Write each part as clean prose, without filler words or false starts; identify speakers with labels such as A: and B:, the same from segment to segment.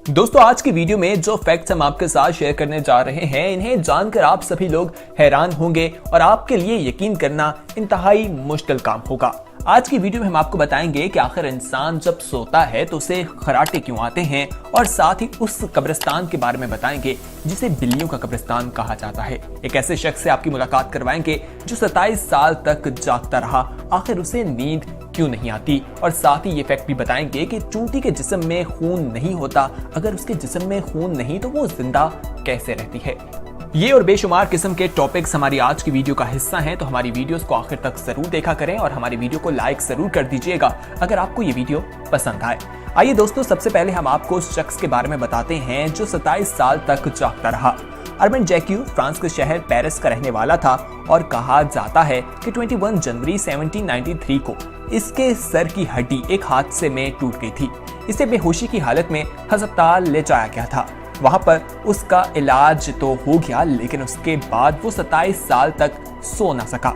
A: दोस्तों आज की वीडियो में जो फैक्ट्स हम आपके साथ शेयर करने जा रहे हैं, इन्हें जानकर आप सभी लोग हैरान होंगे और आपके लिए यकीन करना इंतहाई मुश्किल काम होगा। आज की वीडियो में हम आपको बताएंगे कि आखिर इंसान जब सोता है तो उसे खराटे क्यों आते हैं, और साथ ही उस कब्रिस्तान के बारे में बताएंगे जिसे बिल्लियों का कब्रिस्तान कहा जाता है। एक ऐसे शख्स से आपकी मुलाकात करवाएंगे जो 27 साल तक जागता रहा, आखिर उसे नींद क्यों नहीं आती, और साथ ही ये फैक्ट भी बताएंगे कि चूंटी के जिस्म में खून नहीं होता, अगर उसके जिस्म में खून नहीं तो वो जिंदा कैसे रहती है। ये और बेशुमार किस्म के टॉपिक्स हमारी आज की वीडियो का हिस्सा हैं, तो हमारी वीडियोस को आखिर तक जरूर देखा करें और हमारी वीडियो को लाइक जरूर कर दीजिएगा अगर आपको ये वीडियो पसंद आए। आइए दोस्तों, सबसे पहले हम आपको उस शख्स के बारे में बताते हैं जो 27 साल तक जागता रहा। अर्बन जैक्यू फ्रांस के शहर पेरिस का रहने वाला था और कहा जाता है कि 21 जनवरी 1793 को इसके सर की हड्डी एक हादसे में टूट गई थी। इसे बेहोशी की हालत में अस्पताल ले जाया गया था। वहां पर उसका इलाज तो हो गया, लेकिन उसके बाद वो 27 साल तक सो ना सका।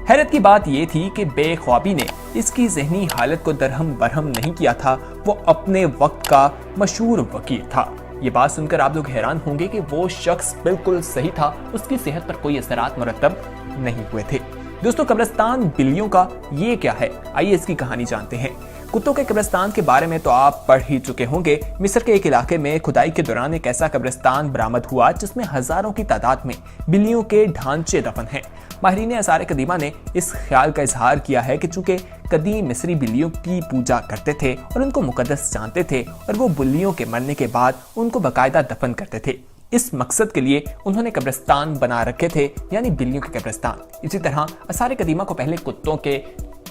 A: हैरत की बात यह थी कि बेख्वाबी ने इसकी जहनी हालत को दरहम बरहम नहीं किया था। वो अपने वक्त का मशहूर वकील था। ये बात सुनकर आप लोग हैरान होंगे कि वो शख्स बिल्कुल सही था, उसकी सेहत पर कोई असरात मुरतब नहीं हुए थे। दोस्तों, कब्रिस्तान बिल्लियों का ये क्या है, आइए इसकी कहानी जानते हैं। कुत्तों के कब्रिस्तान के बारे में तो आप पढ़ ही चुके होंगे। मिस्र के एक इलाके में खुदाई के दौरान एक ऐसा कब्रिस्तान बरामद हुआ जिसमें हजारों की तादाद में बिल्लियों के ढांचे दफन हैं। माहिरीन आसार कदीमा ने इस ख्याल का इजहार किया है कि चूंकि कदीम मिस्री बिल्लियों की पूजा करते थे और उनको मुकद्दस जानते थे, और वो बिल्लियों के मरने के बाद उनको बाकायदा दफन करते थे। इस मकसद के लिए उन्होंने कब्रिस्तान बना रखे थे, यानी बिल्लियों के कब्रिस्तान। इसी तरह आसार कदीमा को पहले कुत्तों के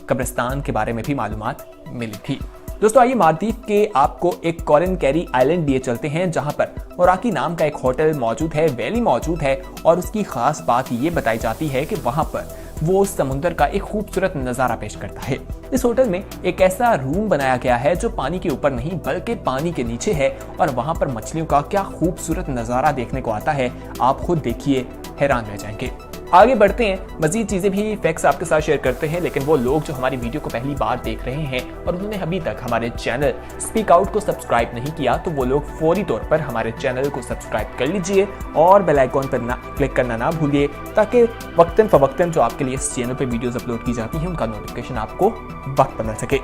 A: कब्रिस्तान के बारे में भी मालूमात मिली थी। दोस्तों, आइए मालदीव के आपको एक कॉरिन कैरी आइलैंड लिए चलते हैं, जहां पर मोराकी नाम का एक होटल मौजूद है, वैली मौजूद है, और उसकी खास बात ये बताई जाती है कि वहां पर वो समुद्र का एक खूबसूरत नजारा पेश करता है। इस होटल में एक ऐसा रूम बनाया गया है जो पानी के ऊपर नहीं बल्कि पानी के नीचे है, और वहां पर मछलियों का क्या खूबसूरत नजारा देखने को आता है, आप खुद देखिए, हैरान रह जाएंगे। आगे बढ़ते हैं, मजीद चीजें भी फैक्ट्स आपके साथ शेयर करते हैं, लेकिन वो लोग जो हमारी वीडियो को पहली बार देख रहे हैं और उन्होंने अभी तक हमारे चैनल स्पीक आउट को सब्सक्राइब नहीं किया, तो वो लोग फौरी तौर पर हमारे चैनल को सब्सक्राइब कर लीजिए और बेल आइकॉन पर क्लिक करना ना भूलिए, ताकि वक्तन फवक्तन जो आपके लिए इस चैनल पर वीडियोस अपलोड की जाती है उनका नोटिफिकेशन आपको वक्त पर मिल सके।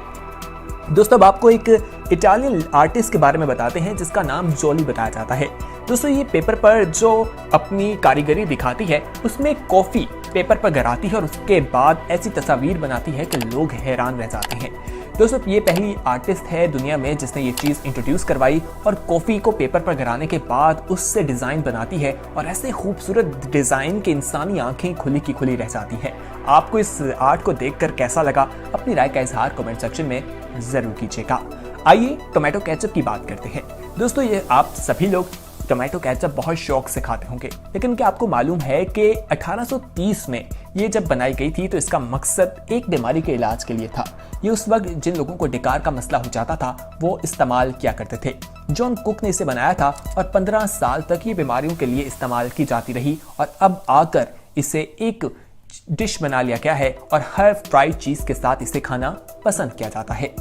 A: दोस्तों, अब आपको एक इटालियन आर्टिस्ट के बारे में बताते हैं जिसका नाम जोली बताया जाता है। दोस्तों, ये पेपर पर जो अपनी कारीगरी दिखाती है उसमें कॉफी पेपर पर गिराती है और उसके बाद ऐसी तस्वीर बनाती है कि लोग हैरान रह जाते हैं। दोस्तों, ये पहली आर्टिस्ट है दुनिया में जिसने ये चीज़ इंट्रोड्यूस करवाई, और कॉफ़ी को पेपर पर गिराने के बाद उससे डिज़ाइन बनाती है, और ऐसे खूबसूरत डिज़ाइन के इंसानी आंखें खुली की खुली रह जाती हैं। आपको इस आर्ट को देखकर कैसा लगा, अपनी राय का इजहार कमेंट सेक्शन में ज़रूर कीजिएगा। आइए टोमेटो केचप की बात करते हैं। दोस्तों, ये आप सभी लोग टोमेटो केचप बहुत शौक से खाते होंगे, लेकिन क्या आपको मालूम है कि 1830 में ये जब बनाई गई थी तो इसका मकसद एक बीमारी के इलाज के लिए था। ये उस वक्त जिन लोगों को डिकार का मसला हो जाता था वो इस्तेमाल किया करते थे। जॉन कुक ने इसे बनाया था और 15 साल तक ये बीमारियों के लिए इस्तेमाल की जाती रही, और अब आकर इसे एक डिश बना लिया गया है और हर फ्राइड चीज के साथ इसे खाना पसंद किया जाता है।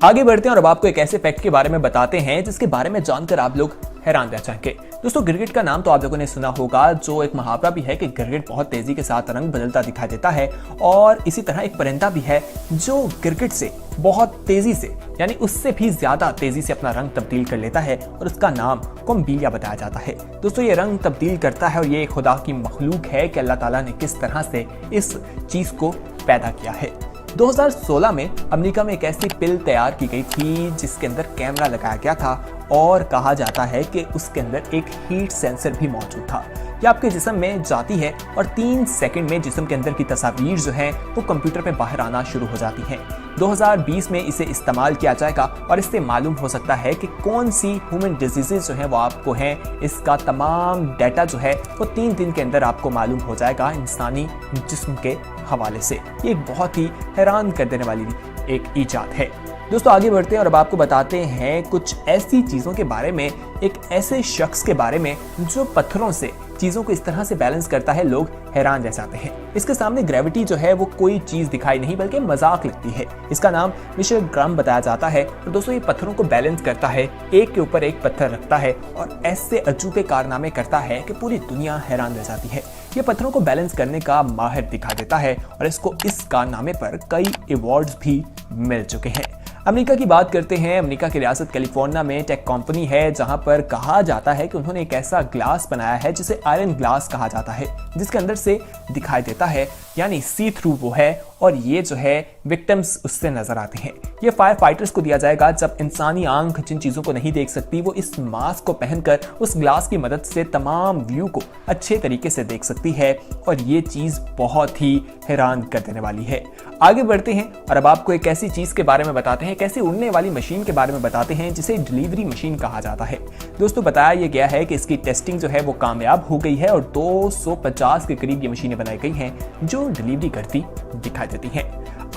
A: आगे बढ़ते हैं और अब आपको एक ऐसे फैक्ट के बारे में बताते हैं जिसके बारे में जानकर आप लोग हैरान रह जाएंगे। दोस्तों, गिरगिट का नाम तो आप लोगों ने सुना होगा, जो एक मुहावरा भी है कि गिरगिट बहुत तेजी के साथ रंग बदलता दिखाई देता है, और इसी तरह एक परिंदा भी है जो गिरगिट से बहुत तेजी से, यानी उससे भी ज्यादा तेजी से अपना रंग तब्दील कर लेता है, और उसका नाम कोम्बीलिया बताया जाता है। दोस्तों, ये रंग तब्दील करता है और ये खुदा की मखलूक है कि अल्लाह ताला ने किस तरह से इस चीज को पैदा किया है। 2016 में अमेरिका में एक ऐसी पिल तैयार की गई थी जिसके अंदर कैमरा लगाया गया था, और कहा जाता है कि उसके अंदर एक हीट सेंसर भी मौजूद था। ये आपके जिस्म में जाती है और 3 सेकंड में जिस्म के अंदर की तस्वीर जो है वो कंप्यूटर पे बाहर आना शुरू हो जाती हैं। 2020 में इसे इस्तेमाल किया जाएगा और इससे मालूम हो सकता है कि कौन सी ह्यूमन डिजीजेज जो है वो आपको हैं। इसका तमाम डाटा जो है वो 3 दिन के अंदर आपको मालूम हो जाएगा इंसानी जिस्म के हवाले से। ये एक बहुत ही हैरान कर देने वाली एक ईजाद है। दोस्तों, आगे बढ़ते हैं और अब आपको बताते हैं कुछ ऐसी चीज़ों के बारे में, एक ऐसे शख्स के बारे में जो पत्थरों से चीजों को इस तरह से बैलेंस करता है, लोग हैरान रह जाते हैं। इसके सामने ग्रेविटी जो है वो कोई चीज दिखाई नहीं बल्कि मजाक लगती है। इसका नाम विश्वग्राम बताया जाता है। और दोस्तों ये पत्थरों को बैलेंस करता है, एक के ऊपर एक पत्थर रखता है और ऐसे अजूबे कारनामे करता है कि पूरी दुनिया हैरान रह जाती है। ये पत्थरों को बैलेंस करने का माहिर दिखा देता है और इसको इस कारनामे पर कई अवार्ड्स भी मिल चुके हैं। अमेरिका की बात करते हैं। अमेरिका की रियासत कैलिफोर्निया में टेक कंपनी है जहां पर कहा जाता है कि उन्होंने एक ऐसा ग्लास बनाया है जिसे आयरन ग्लास कहा जाता है, जिसके अंदर से दिखाई देता है, यानी सी थ्रू वो है और ये जो है विक्टिम्स उससे नजर आते हैं। ये फायर फाइटर्स को दिया जाएगा जब इंसानी आंख जिन चीजों को नहीं देख सकती वो इस मास्क को पहनकर उस ग्लास की मदद से तमाम व्यू को अच्छे तरीके से देख सकती है और ये चीज बहुत ही हैरान कर देने वाली है। आगे बढ़ते हैं और अब आपको एक ऐसी चीज के बारे में बताते हैं, कैसे उड़ने वाली मशीन के बारे में बताते हैं जिसे डिलीवरी मशीन कहा जाता है। दोस्तों बताया यह गया है कि इसकी टेस्टिंग जो है वो कामयाब हो गई है और 250 के करीब ये मशीनें बनाई गई हैं जो डिलीवरी करती दिखाई देती हैं।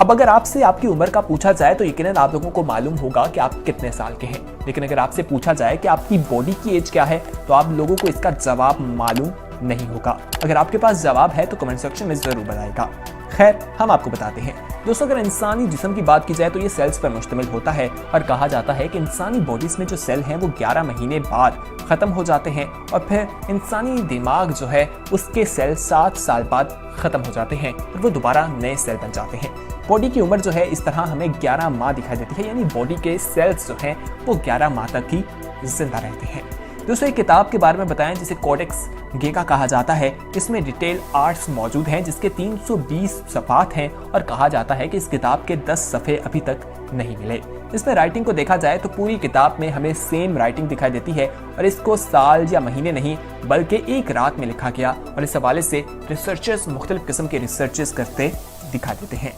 A: अब अगर आपसे आपकी उम्र का पूछा जाए तो यकीनन आप लोगों को मालूम होगा कि आप कितने साल के हैं, लेकिन अगर आपसे पूछा जाए कि आपकी बॉडी की एज क्या है तो आप लोगों को इसका जवाब मालूम नहीं होगा। अगर आपके पास जवाब है तो कमेंट सेक्शन में जरूर बताएगा। खैर हम आपको बताते हैं। दोस्तों अगर इंसानी जिस्म की बात की जाए तो ये सेल्स पर मुश्तमिल होता है और कहा जाता है कि इंसानी बॉडीज में जो सेल हैं वो 11 महीने बाद खत्म हो जाते हैं और फिर इंसानी दिमाग जो है उसके सेल 7 साल बाद खत्म हो जाते हैं और वो दोबारा नए सेल बन जाते हैं। बॉडी की उम्र जो है इस तरह हमें 11 माह दिखाई देती है, यानी बॉडी के सेल्स जो हैं वो 11 माह तक ही जिंदा रहते हैं। दोस्तों एक किताब के बारे में बताएं जिसे कोडेक्स गेका कहा जाता है। इसमें डिटेल आर्ट्स मौजूद हैं जिसके 320 सफ़ात हैं और कहा जाता है कि इस किताब के 10 सफ़े अभी तक नहीं मिले। इसमें राइटिंग को देखा जाए तो पूरी किताब में हमें सेम राइटिंग दिखाई देती है और इसको साल या महीने नहीं बल्कि एक रात में लिखा गया और इस हवाले से रिसर्चर्स मुख्तलिफ किस्म के रिसर्चेस करते दिखाई देते हैं।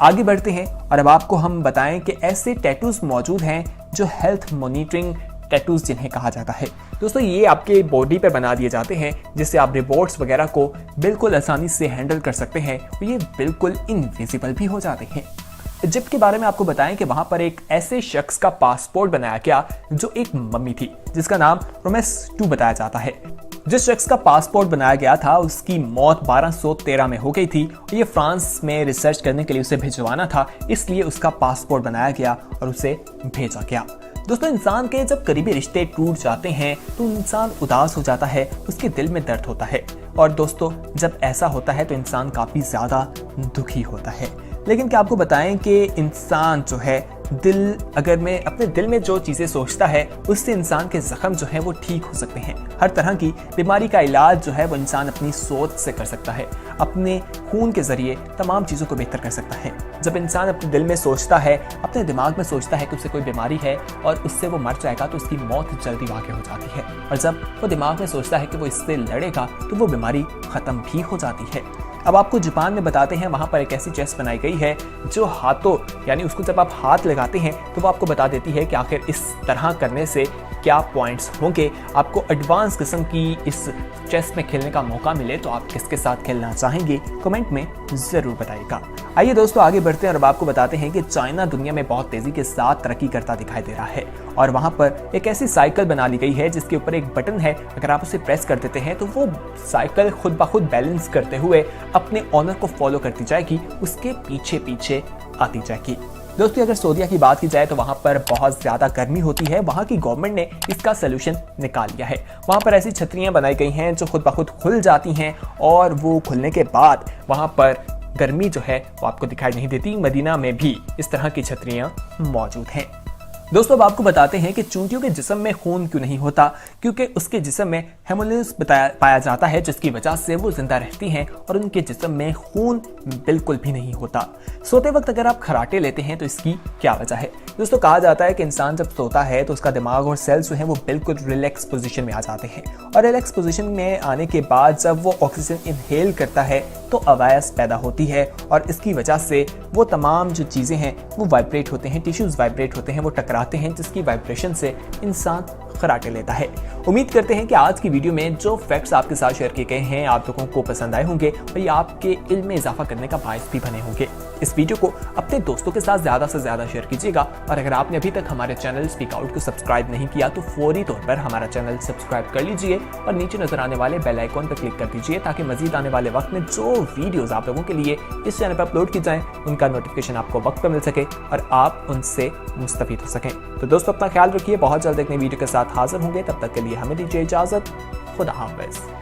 A: आगे बढ़ते हैं और अब आपको हम बताएं कि ऐसे टैटूज मौजूद हैं जो हेल्थ मॉनिटरिंग टैटूज जिन्हें कहा जाता है। दोस्तों ये आपके बॉडी पर बना दिए जाते हैं जिससे आप रिपोर्ट्स वगैरह को बिल्कुल आसानी से हैंडल कर सकते हैं और ये बिल्कुल इनविजिबल भी हो जाते हैं। इजिप्ट के बारे में आपको बताएं कि वहां पर एक ऐसे शख्स का पासपोर्ट बनाया गया जो एक मम्मी थी जिसका नाम रोमेस II बताया जाता है। जिस शख्स का पासपोर्ट बनाया गया था उसकी मौत 1213 में हो गई थी और ये फ्रांस में रिसर्च करने के लिए उसे भिजवाना था, इसलिए उसका पासपोर्ट बनाया गया और उसे भेजा गया। दोस्तों इंसान के जब करीबी रिश्ते टूट जाते हैं तो इंसान उदास हो जाता है, उसके दिल में दर्द होता है और दोस्तों जब ऐसा होता है तो इंसान काफी ज्यादा दुखी होता है। लेकिन क्या आपको बताएं कि इंसान जो है अगर मैं अपने दिल में जो चीजें सोचता है उससे इंसान के जख्म जो है वो ठीक हो सकते हैं। हर तरह की बीमारी का इलाज जो है वो इंसान अपनी सोच से कर सकता है, अपने खून के जरिए तमाम चीजों को बेहतर कर सकता है। जब इंसान अपने दिल में सोचता है, अपने दिमाग में सोचता है कि उसे कोई बीमारी है और उससे वो मर जाएगा तो उसकी मौत जल्दी वाक़ई हो जाती है, और जब वो दिमाग में सोचता है कि वो इससे लड़ेगा तो वो बीमारी खत्म भी हो जाती है। अब आपको जापान में बताते हैं, वहां पर एक ऐसी चेस्ट बनाई गई है जो हाथों यानी उसको जब आप हाथ लगाते हैं तो वो आपको बता देती है कि आखिर इस तरह करने से क्या पॉइंट्स होंगे। आपको एडवांस किस्म की इस चेस में खेलने का मौका मिले तो आप किसके साथ खेलना चाहेंगे कमेंट में जरूर बताइएगा। आइए दोस्तों आगे बढ़ते हैं और अब आपको बताते हैं कि चाइना दुनिया में बहुत तेजी के साथ तरक्की करता दिखाई दे रहा है और वहां पर एक ऐसी साइकिल बना ली गई है जिसके ऊपर एक बटन है, अगर आप उसे प्रेस कर देते हैं तो वो साइकिल खुद ब खुद बैलेंस करते हुए अपने ऑनर को फॉलो करती जाएगी, उसके पीछे पीछे आती जाएगी। दोस्तों अगर सऊदीया की बात की जाए तो वहां पर बहुत ज्यादा गर्मी होती है, वहां की गवर्नमेंट ने इसका सोल्यूशन निकाल लिया है। वहां पर ऐसी छतरियां बनाई गई हैं जो खुद ब खुद खुल जाती हैं और वो खुलने के बाद वहां पर गर्मी जो है वो आपको दिखाई नहीं देती। मदीना में भी इस तरह की छतरियां मौजूद हैं। दोस्तों अब आपको बताते हैं कि चूंटियों के जिस्म में खून क्यों नहीं होता, क्योंकि उसके जिस्म में हेमोलिस पाया जाता है जिसकी वजह से वो जिंदा रहती हैं और उनके जिस्म में खून बिल्कुल भी नहीं होता। सोते वक्त अगर आप खराटे लेते हैं तो इसकी क्या वजह है? दोस्तों कहा जाता है कि इंसान जब सोता है तो उसका दिमाग और सेल्स जो हैं वो बिल्कुल रिलैक्स पोजीशन में आ जाते हैं और रिलैक्स पोजीशन में आने के बाद जब वो ऑक्सीजन इनहेल करता है तो आवाज़ पैदा होती है और इसकी वजह से वो तमाम जो चीज़ें हैं वो वाइब्रेट होते हैं, टिश्यूज़ वाइब्रेट होते हैं, वो टकराते हैं जिसकी वाइब्रेशन से इंसान खराटे लेता है। उम्मीद करते हैं कि आज की वीडियो में जो फैक्ट्स आपके साथ शेयर किए गए हैं आप लोगों को पसंद आए होंगे और ये आपके इल्म में इजाफा करने का बायस भी बने होंगे। इस वीडियो को अपने दोस्तों के साथ ज़्यादा से ज़्यादा शेयर कीजिएगा और अगर आपने अभी तक हमारे चैनल स्पीक आउट को सब्सक्राइब नहीं किया तो फौरी तौर पर हमारा चैनल सब्सक्राइब कर लीजिए और नीचे नजर आने वाले बेल आइकॉन पर क्लिक कर दीजिए ताकि मजीद आने वाले वक्त में जो वीडियोस आप लोगों के लिए इस चैनल पर अपलोड की जाएं उनका नोटिफिकेशन आपको वक्त पर मिल सके और आप उनसे मुस्तफीद हो सकें। तो दोस्तों अपना ख्याल रखिए, बहुत जल्द एक नई वीडियो के साथ हाजिर होंगे, तब तक के लिए हमें दीजिए इजाजत। खुदा हाफिज़।